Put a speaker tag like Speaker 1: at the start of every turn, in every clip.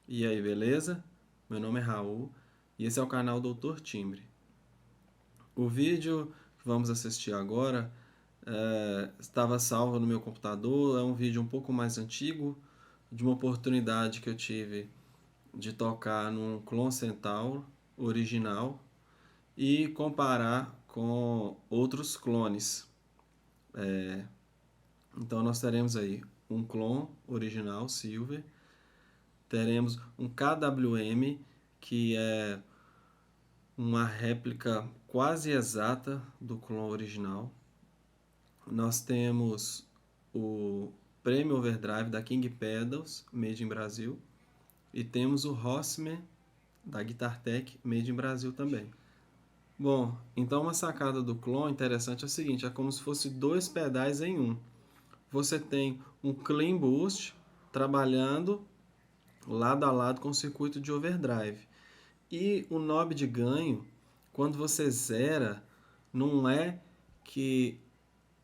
Speaker 1: E aí, beleza? Meu nome é Raul e esse é o canal Doutor Timbre. O vídeo que vamos assistir agora estava salvo no meu computador, é um vídeo um pouco mais antigo, de uma oportunidade que eu tive de tocar num Klon Centauro original e comparar com outros clones. Então nós teremos aí um Klon original Silver, teremos um KWM, que é uma réplica quase exata do clone original. Nós temos o Premium Overdrive da King Pedals, made in Brasil, e temos o Rossmann da Guitar Tech, made in Brasil também. Bom, então uma sacada do clone interessante é o seguinte, é como se fosse dois pedais em um. Você tem um Clean Boost trabalhando lado a lado com o circuito de overdrive. E o knob de ganho, quando você zera, não é que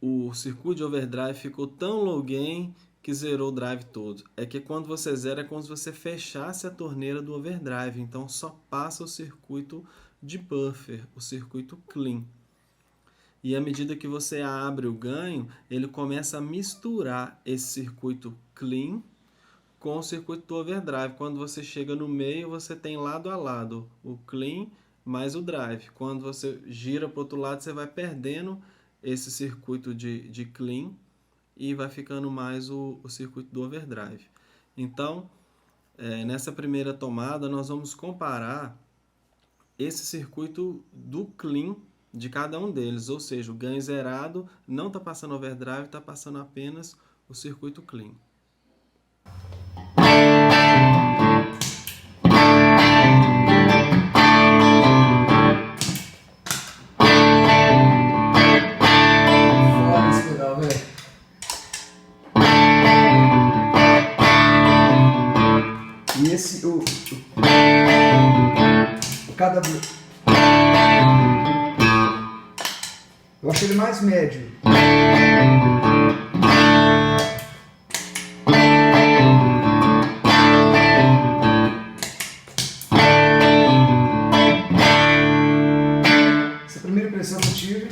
Speaker 1: o circuito de overdrive ficou tão low gain que zerou o drive todo. É que quando você zera é como se você fechasse a torneira do overdrive. Então só passa o circuito de buffer, o circuito clean. E à medida que você abre o ganho, ele começa a misturar esse circuito clean com o circuito do overdrive. Quando você chega no meio, você tem lado a lado o clean mais o drive. Quando você gira para o outro lado, você vai perdendo esse circuito de clean e vai ficando mais o circuito do overdrive. Então, nessa primeira tomada, nós vamos comparar esse circuito do clean de cada um deles, ou seja, o ganho zerado não está passando overdrive, está passando apenas o circuito clean.
Speaker 2: Foda esse pedal, velho. E esse, o KW. Eu achei ele mais médio. Essa é a primeira impressão que eu tive.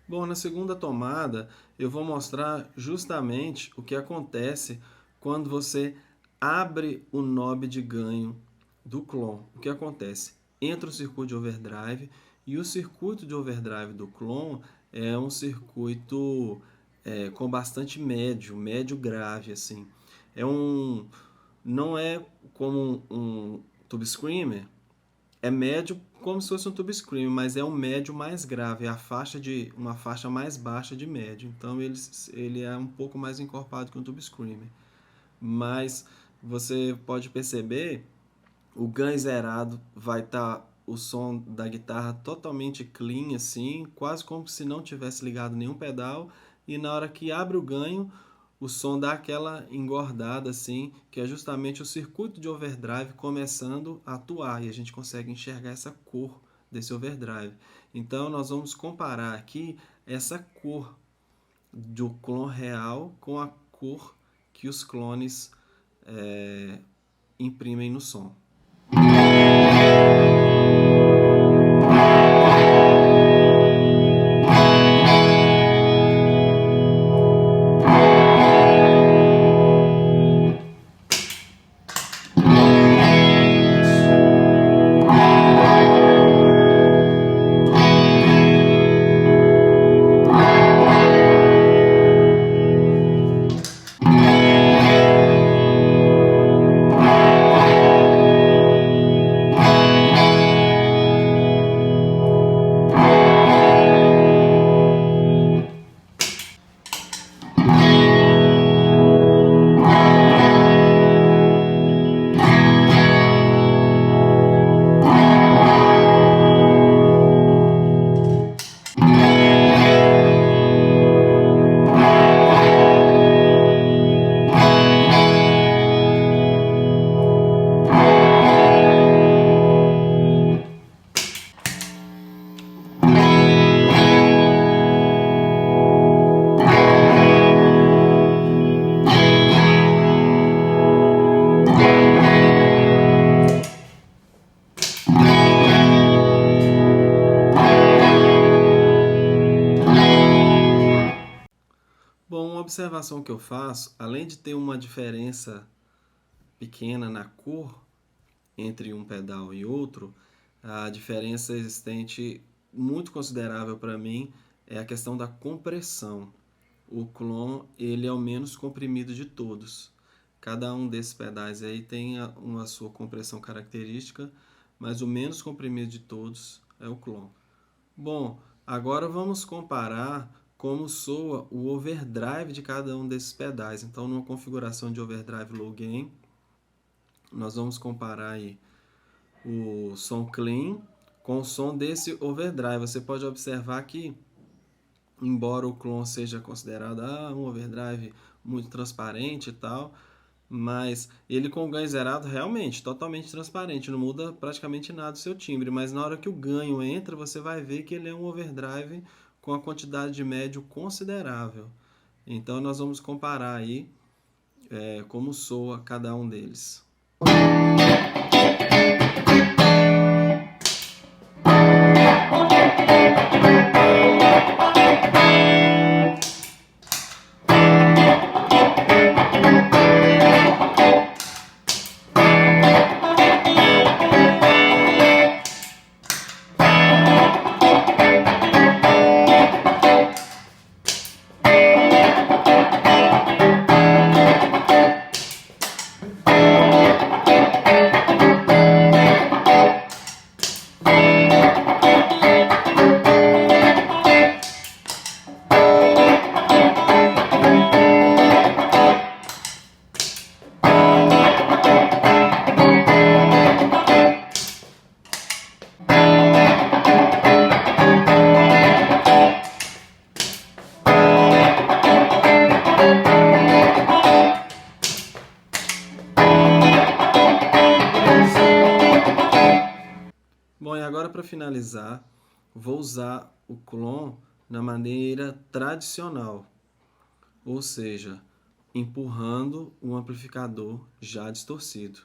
Speaker 1: Bom, na segunda tomada eu vou mostrar justamente o que acontece quando você abre o knob de ganho do clone. O que acontece? Entra o circuito de overdrive e o circuito de overdrive do clone é um circuito com bastante médio grave assim. Não é como um Tube Screamer, é médio como se fosse um Tube Screamer, mas é um médio mais grave, é uma faixa mais baixa de médio. Então ele é um pouco mais encorpado que um Tube Screamer. Mas você pode perceber, o ganho zerado vai estar o som da guitarra totalmente clean, assim, quase como se não tivesse ligado nenhum pedal. E na hora que abre o ganho, o som dá aquela engordada, assim, que é justamente o circuito de overdrive começando a atuar. E a gente consegue enxergar essa cor desse overdrive. Então nós vamos comparar aqui essa cor do clone real com a cor que os clones imprimem no som. observação que eu faço, além de ter uma diferença pequena na cor entre um pedal e outro, a diferença existente muito considerável para mim é a questão da compressão. O Klon, ele é o menos comprimido de todos. Cada um desses pedais aí tem uma sua compressão característica, mas o menos comprimido de todos é o Klon. Bom, agora vamos comparar como soa o overdrive de cada um desses pedais. Então, numa configuração de overdrive low gain, nós vamos comparar aí o som clean com o som desse overdrive. Você pode observar que, embora o Klon seja considerado um overdrive muito transparente e tal, mas ele com o ganho zerado realmente totalmente transparente, não muda praticamente nada do seu timbre, mas na hora que o ganho entra, você vai ver que ele é um overdrive com a quantidade de médio considerável. Então nós vamos comparar aí como soa cada um deles. Bom, e agora para finalizar, vou usar o Klon na maneira tradicional, ou seja, empurrando um amplificador já distorcido.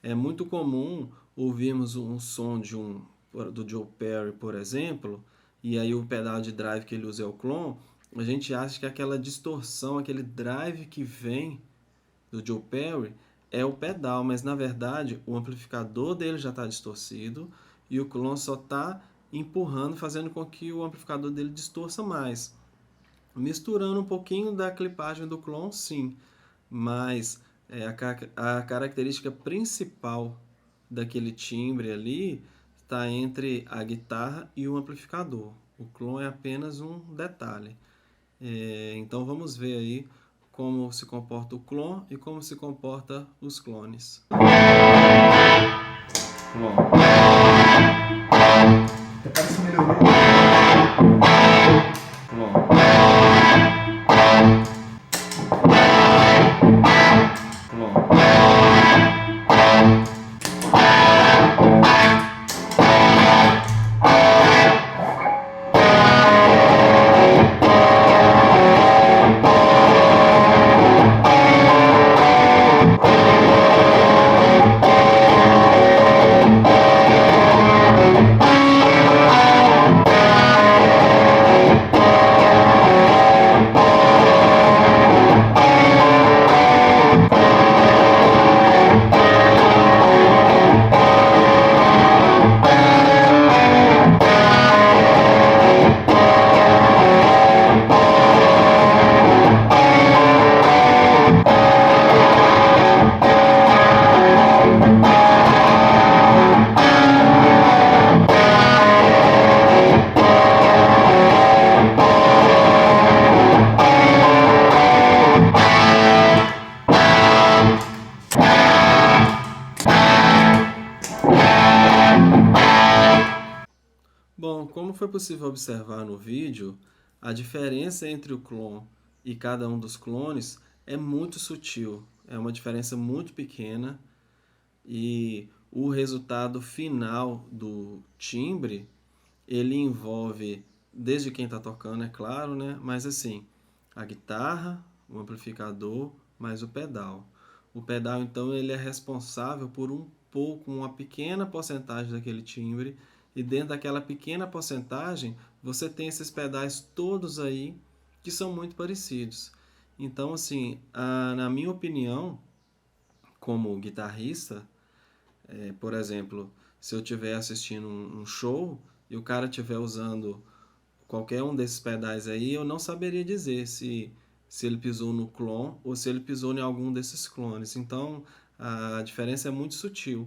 Speaker 1: É muito comum ouvirmos um som do Joe Perry, por exemplo, e aí o pedal de drive que ele usa é o Klon, a gente acha que aquela distorção, aquele drive que vem do Joe Perry é o pedal, mas na verdade o amplificador dele já está distorcido e o Klon só está empurrando, fazendo com que o amplificador dele distorça mais. Misturando um pouquinho da clipagem do Klon, sim, mas a característica principal daquele timbre ali está entre a guitarra e o amplificador. O Klon é apenas um detalhe. Então vamos ver aí como se comporta o Klon e como se comporta os clones. Klon.
Speaker 2: Até parece que melhorou.
Speaker 1: Klon. Klon. Bom, como foi possível observar no vídeo, a diferença entre o Klon e cada um dos clones é muito sutil, é uma diferença muito pequena e o resultado final do timbre, ele envolve, desde quem está tocando, é claro, né? Mas assim, a guitarra, o amplificador, mais o pedal. O pedal, então, ele é responsável por uma pequena porcentagem daquele timbre, e dentro daquela pequena porcentagem, você tem esses pedais todos aí que são muito parecidos. Então, assim, na minha opinião, como guitarrista, por exemplo, se eu estiver assistindo um show e o cara estiver usando qualquer um desses pedais aí, eu não saberia dizer se ele pisou no clone ou se ele pisou em algum desses clones. Então, a diferença é muito sutil.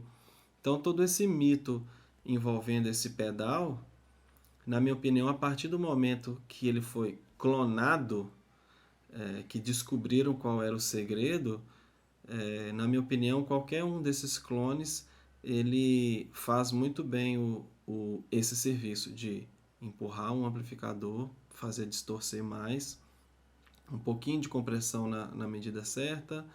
Speaker 1: Então, todo esse mito envolvendo esse pedal, na minha opinião, a partir do momento que ele foi clonado, que descobriram qual era o segredo, na minha opinião, qualquer um desses clones ele faz muito bem esse serviço de empurrar um amplificador, fazer distorcer mais, um pouquinho de compressão na medida certa,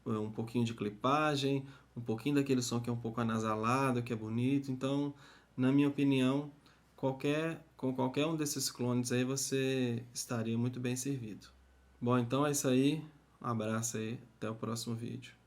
Speaker 1: um pouquinho de clipagem, um pouquinho daquele som que é um pouco anasalado, que é bonito. Então, na minha opinião, com qualquer um desses clones aí você estaria muito bem servido. Bom, então é isso aí. Um abraço aí. Até o próximo vídeo.